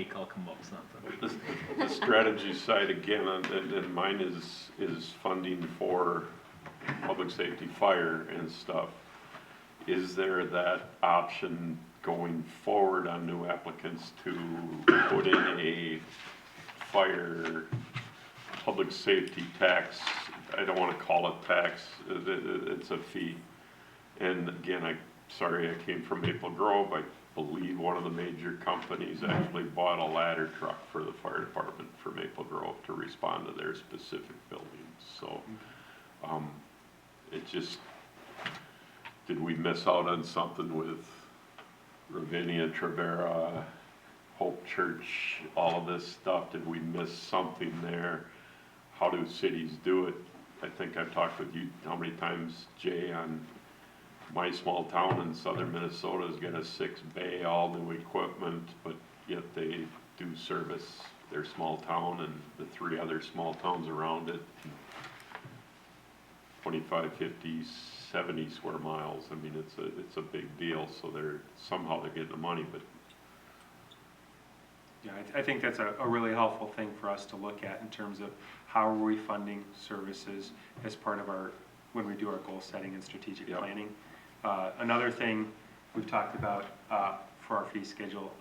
week I'll come up with something. The strategy side again, and mine is funding for public safety, fire and stuff. Is there that option going forward on new applicants to put in a fire public safety tax? I don't want to call it tax, it's a fee. And again, sorry, I came from Maple Grove. I believe one of the major companies actually bought a ladder truck for the fire department for Maple Grove to respond to their specific buildings. So it just, did we miss out on something with Ravinia, Trevera, Hope Church, all of this stuff? Did we miss something there? How do cities do it? I think I've talked with you how many times, Jay, on my small town in southern Minnesota's got a 6-bay, all new equipment, but yet they do service their small town and the 3 other small towns around it. 25, 50, 70 square miles. I mean, it's a big deal. So somehow they're getting the money, but yeah, I think that's a really helpful thing for us to look at in terms of how are we funding services as part of when we do our goal setting and strategic planning. Another thing we've talked about for our fee schedule,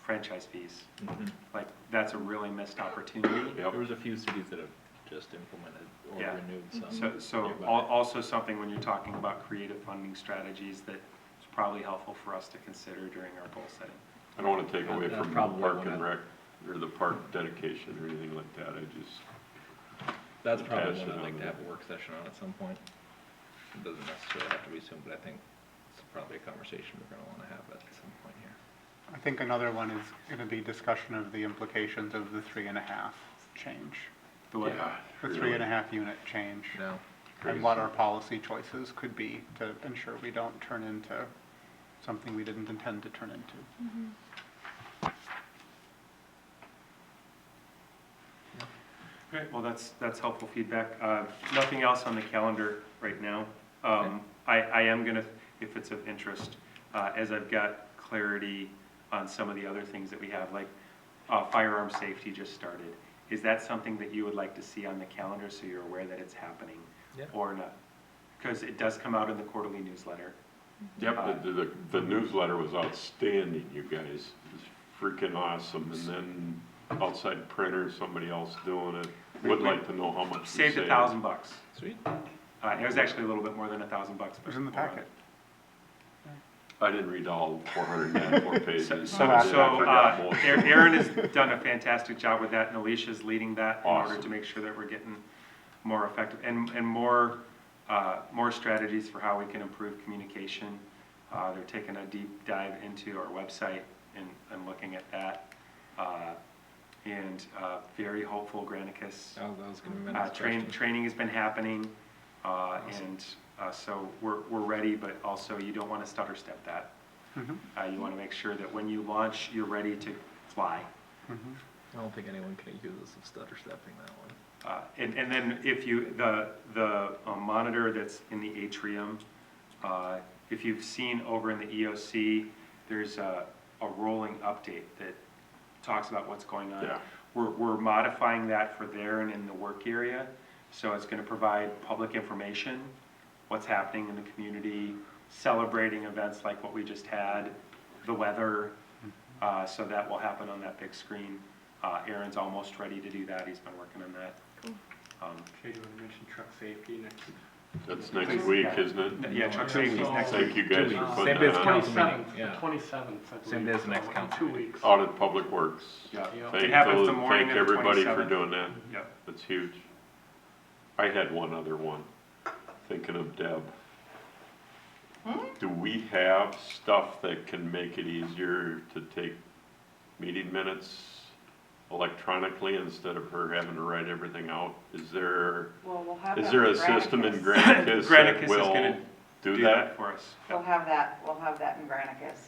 franchise fees. Mm-hmm. Like, that's a really missed opportunity. There was a few cities that have just implemented or renewed some. So also something when you're talking about creative funding strategies that is probably helpful for us to consider during our goal setting. I don't want to take away from the probably park and rec or the park dedication or anything like that. That's probably one passionate I'd like on to have that. a work session on at some point. It doesn't necessarily have to be soon, but I think it's probably a conversation we're going to want to have at some point here. I think another one is going to be discussion of the implications of the 3.5 change, The way, Yeah, the really. 3.5 unit change, No. and what our policy choices could be to ensure we don't turn into something we didn't intend to turn into. Great, well, that's helpful feedback. Nothing else on the calendar right now. I am gonna, if it's of interest, as I've got clarity on some of the other things that we have, like firearm safety just started. Is that something that you would like to see on the calendar so you're aware that it's happening? Yeah. Or not? Because it does come out in the quarterly newsletter. Yep, the newsletter was outstanding, you guys. It was freaking awesome. And then outside printer, somebody else doing it. Would like to know how much we Saved saved. $1,000. Sweet. It was actually a little bit more than $1,000. But It was in the packet. I didn't read all 494 pages. So I forgot most. Aaron has done a fantastic job with that, and Alicia's leading that in order Awesome. to make sure that we're getting more effective and more strategies for how we can improve communication. They're taking a deep dive into our website and looking at that. Very hopeful Granicus. Oh, that was going to be my next question. Training has been happening, so we're ready, but also you don't want to stutter step that. You want to make sure that when you launch, you're ready to fly. I don't think anyone can accuse us of stutter stepping that one. And then if the monitor that's in the atrium, if you've seen over in the EOC, there's a rolling update that talks about what's going on. Yeah. We're modifying that for there and in the work area. So it's going to provide public information, what's happening in the community, celebrating events like what we just had, the weather. So that will happen on that big screen. Aaron's almost ready to do that. He's been working on that. Okay, you want to mention truck safety next? That's next week, isn't it? Yeah, truck safety is next Thank week. you guys 2 for weeks. putting Same day as that on. council meeting. 27th, Yeah. the 27th, I believe. Same day as the next So, in council 2 meeting. weeks. Audit Public Works. Yeah. Yeah. It happens the Thank morning of the everybody for 27th. doing that. Yep. That's huge. I had one other one, thinking of Deb. Do we have stuff that can make it easier to take meeting minutes electronically instead of her having to write everything out? Is there Well, we'll have is that there a with system in Granicus. Granicus Granicus that is will gonna do Do that for us. We'll have that in Granicus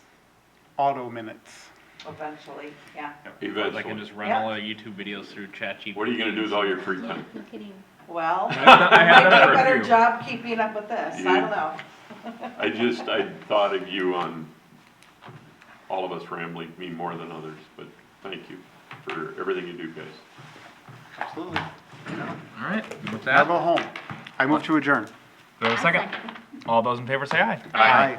Auto minutes. eventually, yeah. I can eventually? just run Yeah. all the YouTube videos through ChatGPT. What are you gonna do with all your free time? No kidding. Well, I you have might do done a for a better few. job keeping up with this, I don't know. I thought of you on all of us rambling, me more than others, but thank everything you do, guys. Absolutely. All right, with Now that, go home. I move to adjourn. do we have a second? All those in favor say aye. Aye.